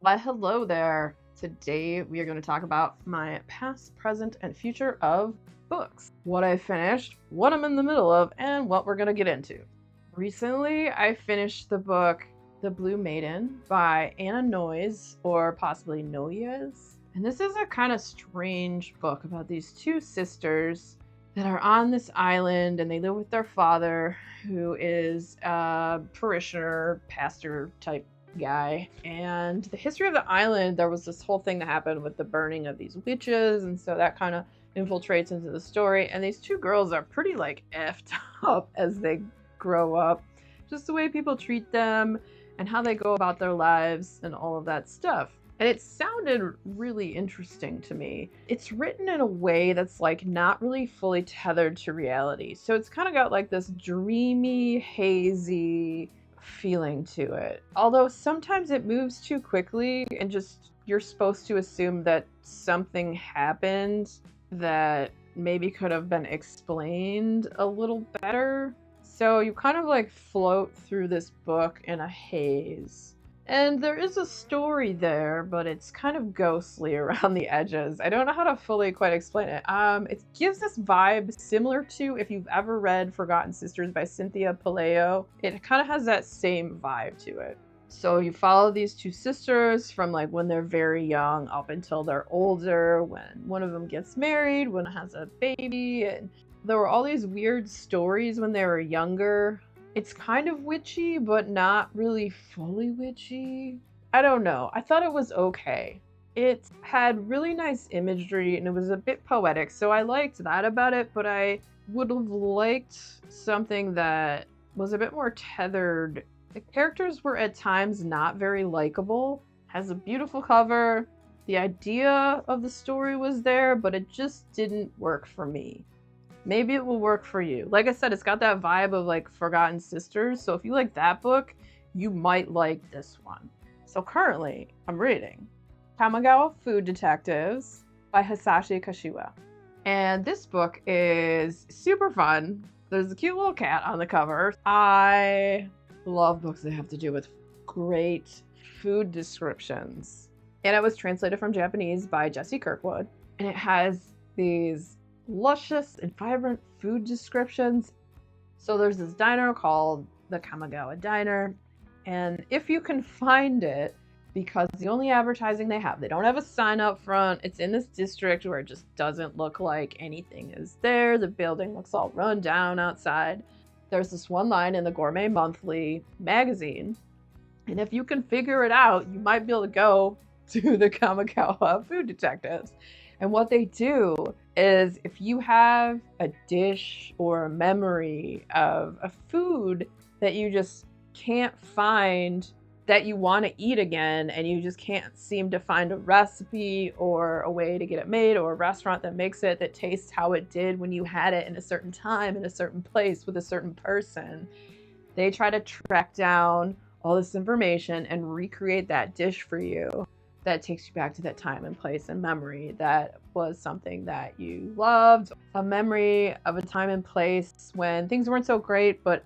Why, hello there. Today we are going to talk about my past, present, and future of books. What I finished, what I'm in the middle of, and what we're going to get into. Recently, I finished the book The Blue Maiden by Anna Noyes, or possibly Noyes. And this is a kind of strange book about these two sisters that are on this island and they live with their father, who is a parishioner, pastor type guy. And the history of the island, there was this whole thing that happened with the burning of these witches, and so that kind of infiltrates into the story. And these two girls are pretty like effed up as they grow up, just the way people treat them and how they go about their lives and all of that stuff. And it sounded really interesting to me. It's written in a way that's like not really fully tethered to reality. So it's kind of got like this dreamy, hazy feeling to it. Although sometimes it moves too quickly and just you're supposed to assume that something happened that maybe could have been explained a little better. So you kind of like float through this book in a haze. And there is a story there, but it's kind of ghostly around the edges. I don't know how to fully quite explain it. It gives this vibe similar to if you've ever read Forgotten Sisters by Cynthia Palaio. It kind of has that same vibe to it. So you follow these two sisters from like when they're very young up until they're older, when one of them gets married, one has a baby, and there were all these weird stories when they were younger. It's kind of witchy, but not really fully witchy. I don't know. I thought it was okay. It had really nice imagery and it was a bit poetic, so I liked that about it, but I would have liked something that was a bit more tethered. The characters were at times not very likable. Has a beautiful cover. The idea of the story was there, but it just didn't work for me. Maybe it will work for you. Like I said, it's got that vibe of like Forgotten Sisters. So if you like that book, you might like this one. So currently, I'm reading Kamigawa Food Detectives by Hisashi Kashiwa. And this book is super fun. There's a cute little cat on the cover. I love books that have to do with great food descriptions. And it was translated from Japanese by Jesse Kirkwood. And it has these luscious and vibrant food descriptions. So there's this diner called the Kamigawa Diner, and if you can find it, because the only advertising they don't have a sign up front, it's in this district where it just doesn't look like anything is there. The building looks all run down outside. There's this one line in the Gourmet Monthly magazine, and if you can figure it out, you might be able to go to the Kamigawa Food Detectives. And what they do is if you have a dish or a memory of a food that you just can't find that you want to eat again, and you just can't seem to find a recipe or a way to get it made or a restaurant that makes it that tastes how it did when you had it in a certain time in a certain place with a certain person, they try to track down all this information and recreate that dish for you. That takes you back to that time and place and memory that was something that you loved. A memory of a time and place when things weren't so great, but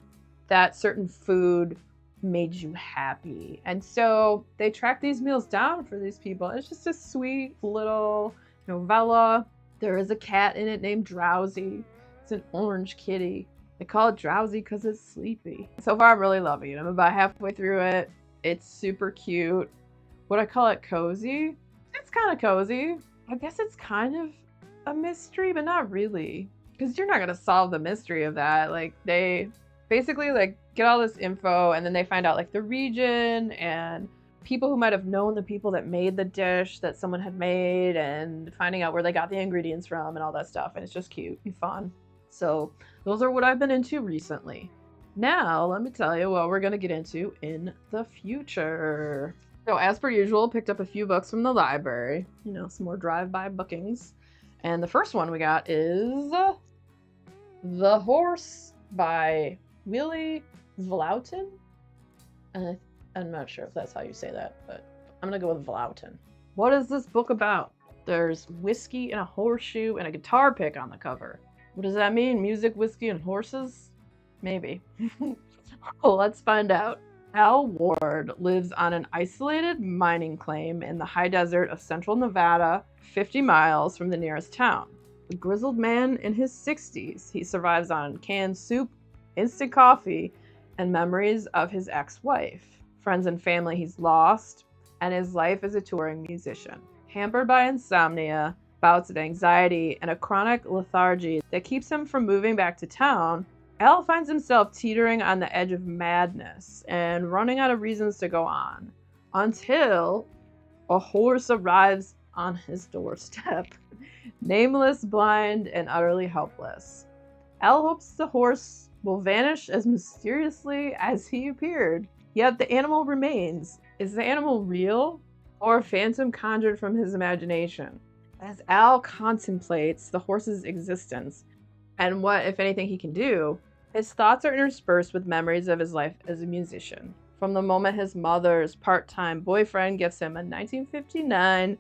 that certain food made you happy. And so they track these meals down for these people. It's just a sweet little novella. There is a cat in it named Drowsy. It's an orange kitty. They call it Drowsy because it's sleepy. So far, I'm really loving it. I'm about halfway through it. It's super cute. Would I call it cozy? It's kind of cozy. I guess it's kind of a mystery, but not really. Because you're not going to solve the mystery of that. Like, they basically, like, get all this info, and then they find out, like, the region, and people who might have known the people that made the dish that someone had made, and finding out where they got the ingredients from, and all that stuff. And it's just cute and fun. So, those are what I've been into recently. Now, let me tell you what we're going to get into in the future. So as per usual, picked up a few books from the library, some more drive-by bookings. And the first one we got is The Horse by Willie Vlautin. I'm not sure if that's how you say that, but I'm going to go with Vlautin. What is this book about? There's whiskey and a horseshoe and a guitar pick on the cover. What does that mean? Music, whiskey, and horses? Maybe. Well, let's find out. Al Ward lives on an isolated mining claim in the high desert of central Nevada, 50 miles from the nearest town. A grizzled man in his 60s, he survives on canned soup, instant coffee, and memories of his ex-wife. Friends and family he's lost, and his life as a touring musician. Hampered by insomnia, bouts of anxiety, and a chronic lethargy that keeps him from moving back to town, Al finds himself teetering on the edge of madness and running out of reasons to go on, until a horse arrives on his doorstep, nameless, blind, and utterly helpless. Al hopes the horse will vanish as mysteriously as he appeared, yet the animal remains. Is the animal real, or a phantom conjured from his imagination? As Al contemplates the horse's existence and what, if anything, he can do, his thoughts are interspersed with memories of his life as a musician. From the moment his mother's part-time boyfriend gives him a 1959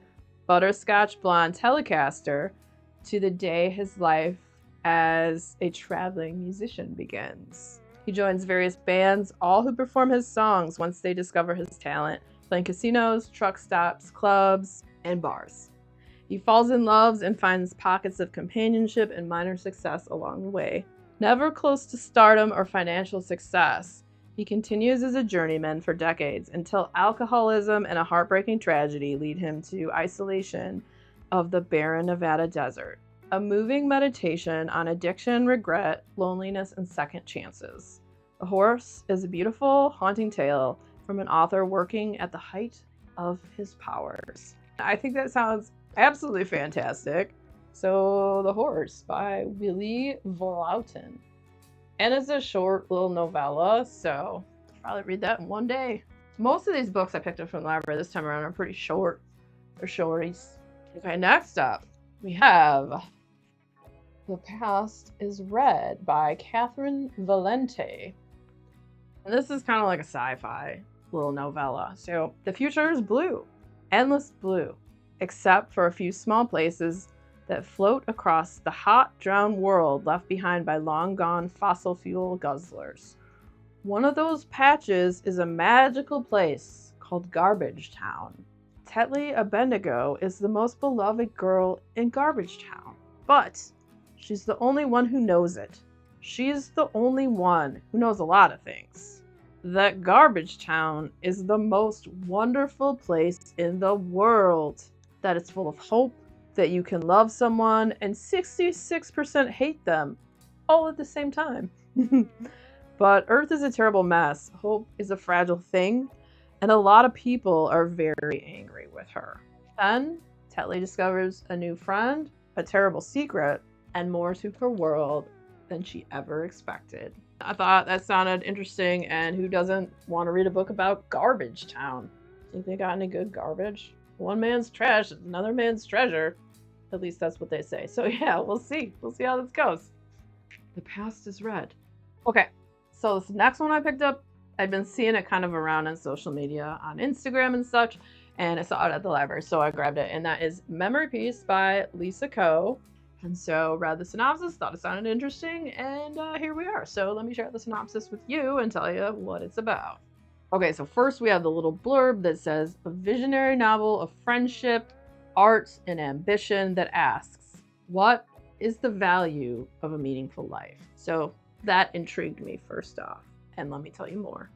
butterscotch blonde Telecaster to the day his life as a traveling musician begins. He joins various bands, all who perform his songs once they discover his talent, playing casinos, truck stops, clubs, and bars. He falls in love and finds pockets of companionship and minor success along the way. Never close to stardom or financial success, he continues as a journeyman for decades until alcoholism and a heartbreaking tragedy lead him to isolation of the barren Nevada desert. A moving meditation on addiction, regret, loneliness, and second chances. The Horse is a beautiful, haunting tale from an author working at the height of his powers. I think that sounds absolutely fantastic. So, The Horse by Willie Vlautin. And it's a short little novella, so I'll probably read that in one day. Most of these books I picked up from the library this time around are pretty short. They're shorties. Okay, next up, we have The Past is Red by Catherine Valente. And this is kind of like a sci-fi little novella. So, the future is blue. Endless blue. Except for a few small places that float across the hot, drowned world left behind by long-gone fossil fuel guzzlers. One of those patches is a magical place called Garbagetown. Tetley Abendigo is the most beloved girl in Garbagetown, but she's the only one who knows it. She's the only one who knows a lot of things. That Garbagetown is the most wonderful place in the world. That it's full of hope, that you can love someone and 66% hate them all at the same time. But Earth is a terrible mess. Hope is a fragile thing, and a lot of people are very angry with her. Then, Tetley discovers a new friend, a terrible secret, and more to her world than she ever expected. I thought that sounded interesting, and who doesn't want to read a book about Garbagetown? Think they got any good garbage? One man's trash is another man's treasure. At least that's what they say. So yeah, we'll see. We'll see how this goes. The Past is Red. Okay, so this next one I picked up, I'd been seeing it kind of around on social media, on Instagram and such, and I saw it at the library, so I grabbed it. And that is Memory Piece by Lisa Ko. And so read the synopsis, thought it sounded interesting, and here we are. So let me share the synopsis with you and tell you what it's about. Okay, so first we have the little blurb that says, a visionary novel of friendship, art, and ambition that asks, what is the value of a meaningful life? So that intrigued me first off, and let me tell you more.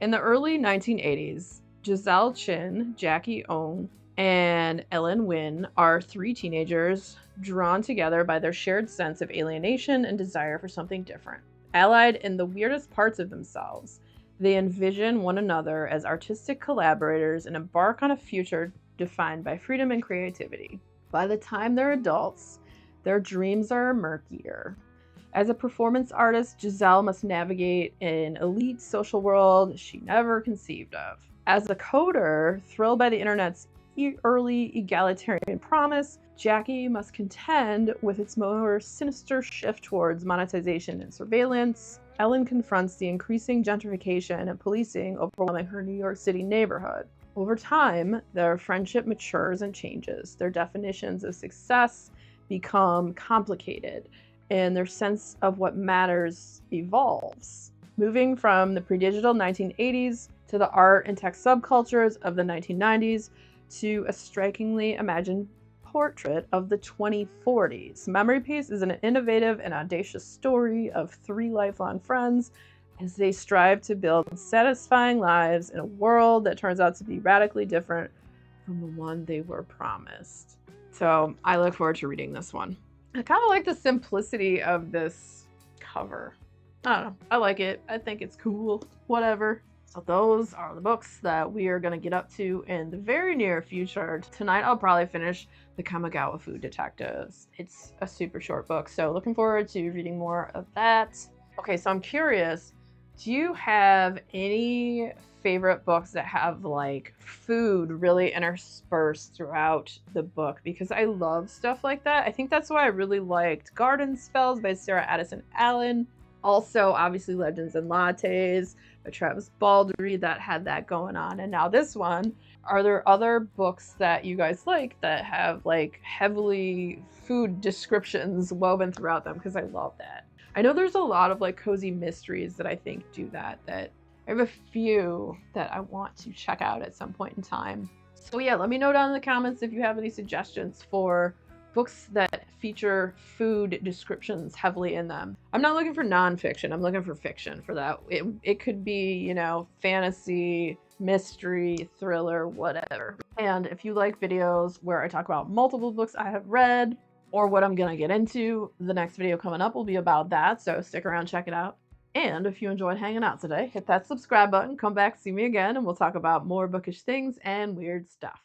In the early 1980s, Giselle Chin, Jackie Owen, and Ellen Wynn are three teenagers drawn together by their shared sense of alienation and desire for something different. Allied in the weirdest parts of themselves, they envision one another as artistic collaborators and embark on a future defined by freedom and creativity. By the time they're adults, their dreams are murkier. As a performance artist, Giselle must navigate an elite social world she never conceived of. As a coder, thrilled by the internet's early egalitarian promise, Jackie must contend with its more sinister shift towards monetization and surveillance. Ellen confronts the increasing gentrification and policing overwhelming her New York City neighborhood. Over time, their friendship matures and changes. Their definitions of success become complicated, and their sense of what matters evolves. Moving from the pre-digital 1980s to the art and tech subcultures of the 1990s, to a strikingly imagined portrait of the 2040s. Memory Piece is an innovative and audacious story of three lifelong friends as they strive to build satisfying lives in a world that turns out to be radically different from the one they were promised. So I look forward to reading this one. I kind of like the simplicity of this cover. I don't know. I like it. I think it's cool. Whatever. So those are the books that we are going to get up to in the very near future. Tonight I'll probably finish The Kamigawa Food Detectives. It's a super short book, so looking forward to reading more of that. Okay, so I'm curious, do you have any favorite books that have like food really interspersed throughout the book? Because I love stuff like that. I think that's why I really liked Garden Spells by Sarah Addison Allen. Also, obviously, Legends and Lattes by Travis Baldree that had that going on. And now this one. Are there other books that you guys like that have like heavily food descriptions woven throughout them? Because I love that. I know there's a lot of like cozy mysteries that I think do that. That I have a few that I want to check out at some point in time. So yeah, let me know down in the comments if you have any suggestions for books that feature food descriptions heavily in them. I'm not looking for nonfiction. I'm looking for fiction for that. It could be, you know, fantasy, mystery, thriller, whatever. And if you like videos where I talk about multiple books I have read or what I'm going to get into, the next video coming up will be about that. So stick around, check it out. And if you enjoyed hanging out today, hit that subscribe button, come back, see me again, and we'll talk about more bookish things and weird stuff.